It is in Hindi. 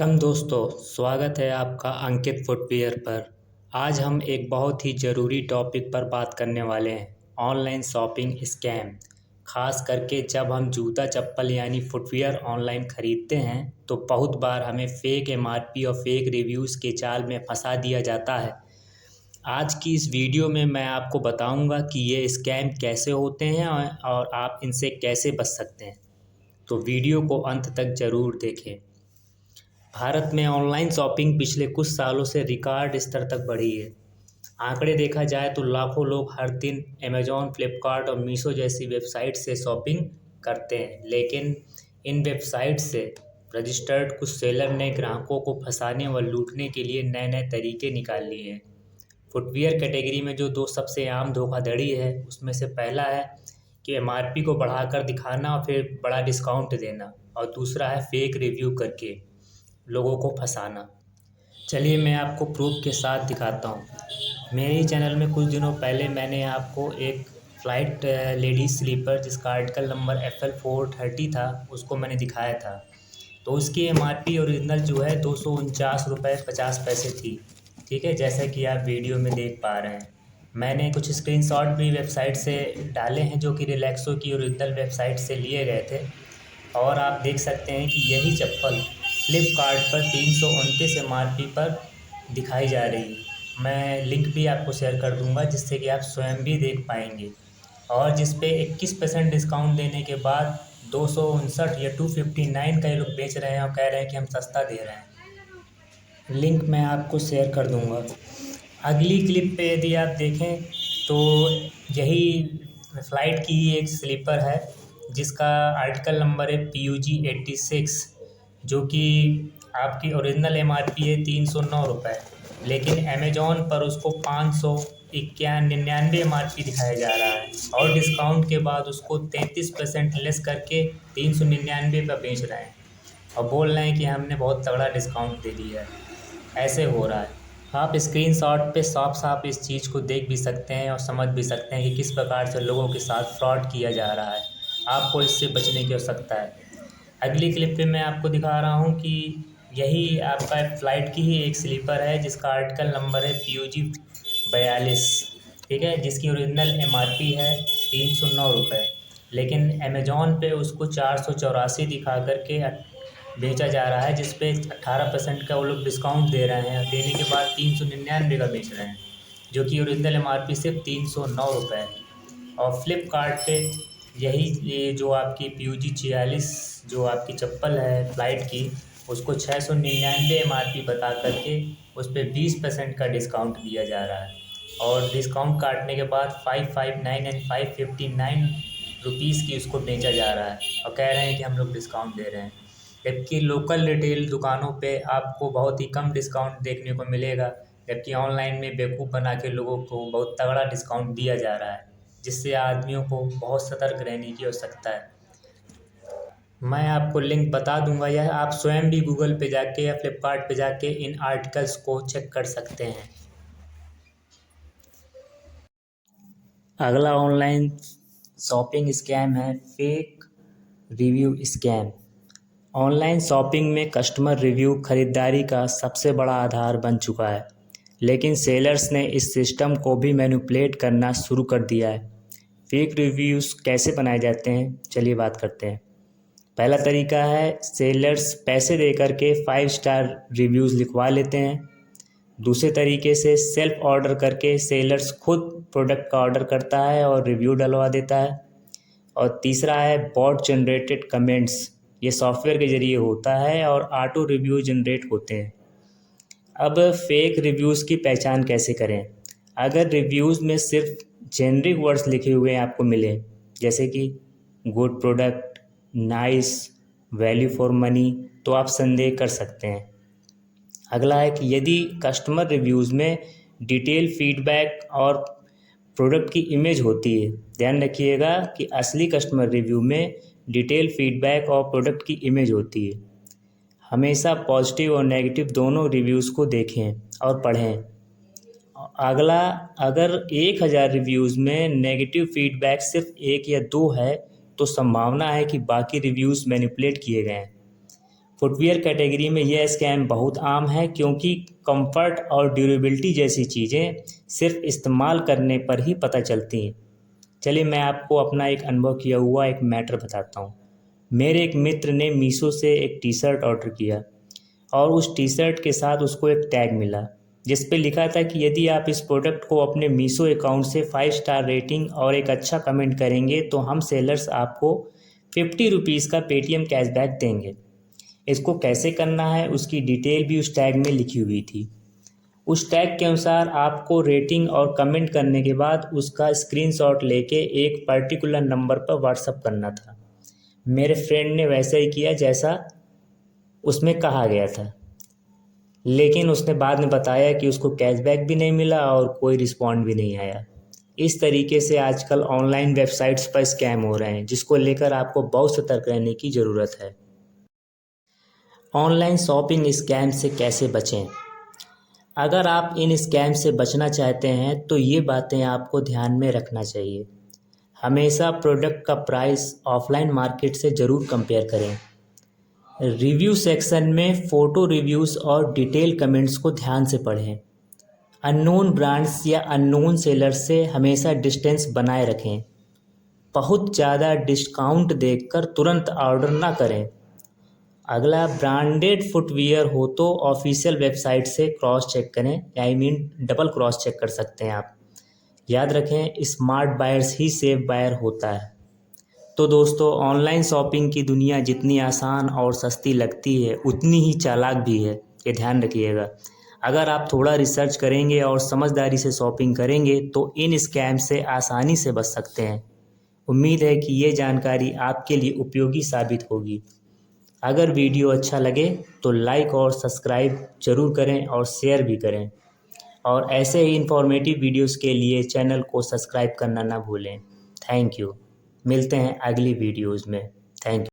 वेलकम दोस्तों, स्वागत है आपका अंकित फुटवियर पर। आज हम एक बहुत ही ज़रूरी टॉपिक पर बात करने वाले हैं, ऑनलाइन शॉपिंग स्कैम। ख़ास करके जब हम जूता चप्पल यानी फुटवियर ऑनलाइन ख़रीदते हैं तो बहुत बार हमें फेक एमआरपी और फेक रिव्यूज़ के जाल में फंसा दिया जाता है। आज की इस वीडियो में मैं आपको बताऊंगा कि ये स्कैम कैसे होते हैं और आप इनसे कैसे बच सकते हैं। तो वीडियो को अंत तक ज़रूर देखें। भारत में ऑनलाइन शॉपिंग पिछले कुछ सालों से रिकॉर्ड स्तर तक बढ़ी है। आंकड़े देखा जाए तो लाखों लोग हर दिन अमेज़ॉन, फ्लिपकार्ट और मीशो जैसी वेबसाइट से शॉपिंग करते हैं, लेकिन इन वेबसाइट से रजिस्टर्ड कुछ सेलर ने ग्राहकों को फंसाने व लूटने के लिए नए नए तरीके निकाल लिए हैं। फुटवियर कैटेगरी में जो दो सबसे आम धोखाधड़ी है, उसमें से पहला है कि एमआरपी को बढ़ाकर दिखाना और फिर बड़ा डिस्काउंट देना, और दूसरा है फेक रिव्यू करके लोगों को फंसाना। चलिए मैं आपको प्रूफ के साथ दिखाता हूँ। मेरे ही चैनल में कुछ दिनों पहले मैंने आपको एक फ़्लाइट लेडीज़ स्लीपर जिसका आर्टिकल नंबर FL430 था, उसको मैंने दिखाया था। तो उसकी एमआरपी ओरिजिनल जो है 249 रुपये 50 पैसे थी। ठीक है, जैसा कि आप वीडियो में देख पा रहे हैं। मैंने कुछ स्क्रीनशॉट भी वेबसाइट से डाले हैं जो कि रिलैक्सो की ओरिजिनल वेबसाइट से लिए गए थे, और आप देख सकते हैं कि यही चप्पल फ्लिपकार्ट पर 329 एमआरपी पर दिखाई जा रही है। मैं लिंक भी आपको शेयर कर दूंगा जिससे कि आप स्वयं भी देख पाएंगे, और जिस पे 21% डिस्काउंट देने के बाद 259 या 259 का ये लोग बेच रहे हैं और कह रहे हैं कि हम सस्ता दे रहे हैं। लिंक मैं आपको शेयर कर दूंगा। अगली क्लिप पे यदि आप देखें तो यही फ़्लाइट की ही एक स्लीपर है जिसका आर्टिकल नंबर है PUG86, जो कि आपकी ओरिजिनल एमआरपी है 309 रुपये, लेकिन अमेज़ॉन पर उसको 599 एमआरपी दिखाया जा रहा है, और डिस्काउंट के बाद उसको 33% लेस करके 399 पर बेच रहे हैं, और बोल रहे हैं कि हमने बहुत तगड़ा डिस्काउंट दे दिया है। ऐसे हो रहा है। आप स्क्रीनशॉट पे साफ साफ इस चीज़ को देख भी सकते हैं और समझ भी सकते हैं कि किस प्रकार से लोगों के साथ फ्रॉड किया जा रहा है। आपको इससे बचने की आवश्यकता है। अगली क्लिप पे मैं आपको दिखा रहा हूँ कि यही आपका फ़्लाइट की ही एक स्लीपर है जिसका आर्टिकल नंबर है PUG42, ठीक है, जिसकी ओरिजिनल एमआरपी है 309 रुपये, लेकिन अमेज़ॉन पे उसको 484 दिखा करके बेचा जा रहा है, जिस पे 18% का वो लोग डिस्काउंट दे रहे हैं। देने के बाद 399 का बेच रहे हैं, जो कि ओरिजिनल एमआरपी सिर्फ 309 रुपये है। और फ्लिपकार्ट पे यही ये जो आपकी PUG46 जो आपकी चप्पल है फ़्लाइट की, उसको 699 एमआरपी बता करके उस पर 20% का डिस्काउंट दिया जा रहा है, और डिस्काउंट काटने के बाद 559 एंड 559 रुपीज़ की उसको बेचा जा रहा है, और कह रहे हैं कि हम लोग डिस्काउंट दे रहे हैं। जबकि लोकल रिटेल दुकानों पे आपको बहुत ही कम डिस्काउंट देखने को मिलेगा, जबकि ऑनलाइन में बेवकूफ़ बना के लोगों को बहुत तगड़ा डिस्काउंट दिया जा रहा है, जिससे आदमियों को बहुत सतर्क रहने की आवश्यकता है। मैं आपको लिंक बता दूंगा, यह आप स्वयं भी गूगल पे जाके या फ्लिपकार्ट पे जाके इन आर्टिकल्स को चेक कर सकते हैं। अगला ऑनलाइन शॉपिंग स्कैम है fake review scam. Online shopping में कस्टमर रिव्यू खरीदारी का सबसे बड़ा आधार बन चुका है, लेकिन सेलर्स ने इस सिस्टम को भी मैनिपुलेट करना शुरू कर दिया है। फेक रिव्यूज़ कैसे बनाए जाते हैं, चलिए बात करते हैं। पहला तरीका है, सेलर्स पैसे दे करके 5 स्टार रिव्यूज़ लिखवा लेते हैं। दूसरे तरीके से सेल्फ ऑर्डर करके सेलर्स खुद प्रोडक्ट का ऑर्डर करता है और रिव्यू डलवा देता है। और तीसरा है बॉट जनरेटेड कमेंट्स। ये सॉफ्टवेयर के ज़रिए होता है और ऑटो रिव्यू जनरेट होते हैं। अब फेक रिव्यूज़ की पहचान कैसे करें? अगर रिव्यूज़ में सिर्फ जेनरिक वर्ड्स लिखे हुए आपको मिले, जैसे कि good product, nice, value for money, तो आप संदेह कर सकते हैं। अगला है कि यदि कस्टमर रिव्यूज़ में डिटेल फीडबैक और प्रोडक्ट की इमेज होती है, ध्यान रखिएगा कि असली कस्टमर रिव्यू में डिटेल फीडबैक और प्रोडक्ट की इमेज होती है। हमेशा पॉजिटिव और नेगेटिव दोनों रिव्यूज़ को देखें और पढ़ें। अगला, अगर 1000 रिव्यूज़ में नेगेटिव फीडबैक सिर्फ 1 या 2 है तो संभावना है कि बाकी रिव्यूज़ मैनिपुलेट किए गए हैं। फुटवियर कैटेगरी में यह स्कैम बहुत आम है क्योंकि कंफर्ट और ड्यूरेबिलिटी जैसी चीज़ें सिर्फ इस्तेमाल करने पर ही पता चलती हैं। चलिए मैं आपको अपना एक अनुभव किया हुआ एक मैटर बताता हूँ। मेरे एक मित्र ने मीशो से एक टी शर्ट ऑर्डर किया और उस टी शर्ट के साथ उसको एक टैग मिला जिस पे लिखा था कि यदि आप इस प्रोडक्ट को अपने मीशो अकाउंट से 5 स्टार रेटिंग और एक अच्छा कमेंट करेंगे तो हम सेलर्स आपको 50 रुपीज़ का पेटीएम कैशबैक देंगे। इसको कैसे करना है उसकी डिटेल भी उस टैग में लिखी हुई थी। उस टैग के अनुसार आपको रेटिंग और कमेंट करने के बाद उसका स्क्रीनशॉट लेके एक पर्टिकुलर नंबर पर व्हाट्सअप करना था। मेरे फ्रेंड ने वैसा ही किया जैसा उसमें कहा गया था, लेकिन उसने बाद में बताया कि उसको कैशबैक भी नहीं मिला और कोई रिस्पॉन्ड भी नहीं आया। इस तरीके से आजकल ऑनलाइन वेबसाइट्स पर स्कैम हो रहे हैं जिसको लेकर आपको बहुत सतर्क रहने की ज़रूरत है। ऑनलाइन शॉपिंग स्कैम से कैसे बचें? अगर आप इन स्कैम से बचना चाहते हैं तो ये बातें आपको ध्यान में रखना चाहिए। हमेशा प्रोडक्ट का प्राइस ऑफलाइन मार्केट से ज़रूर कंपेयर करें। रिव्यू सेक्शन में फ़ोटो रिव्यूज़ और डिटेल कमेंट्स को ध्यान से पढ़ें। अननोन ब्रांड्स या अननोन सेलर्स से हमेशा डिस्टेंस बनाए रखें। बहुत ज़्यादा डिस्काउंट देखकर तुरंत ऑर्डर ना करें। अगला, ब्रांडेड फुटवियर हो तो ऑफिशियल वेबसाइट से क्रॉस चेक करें, डबल क्रॉस चेक कर सकते हैं आप। याद रखें, स्मार्ट बायर्स ही सेफ बायर होता है। तो दोस्तों, ऑनलाइन शॉपिंग की दुनिया जितनी आसान और सस्ती लगती है उतनी ही चालाक भी है, ये ध्यान रखिएगा। अगर आप थोड़ा रिसर्च करेंगे और समझदारी से शॉपिंग करेंगे तो इन स्कैम से आसानी से बच सकते हैं। उम्मीद है कि ये जानकारी आपके लिए उपयोगी साबित होगी। अगर वीडियो अच्छा लगे तो लाइक और सब्सक्राइब ज़रूर करें और शेयर भी करें, और ऐसे ही इंफॉर्मेटिव वीडियोस के लिए चैनल को सब्सक्राइब करना ना भूलें। Thank you. मिलते हैं अगली वीडियोस में। Thank you.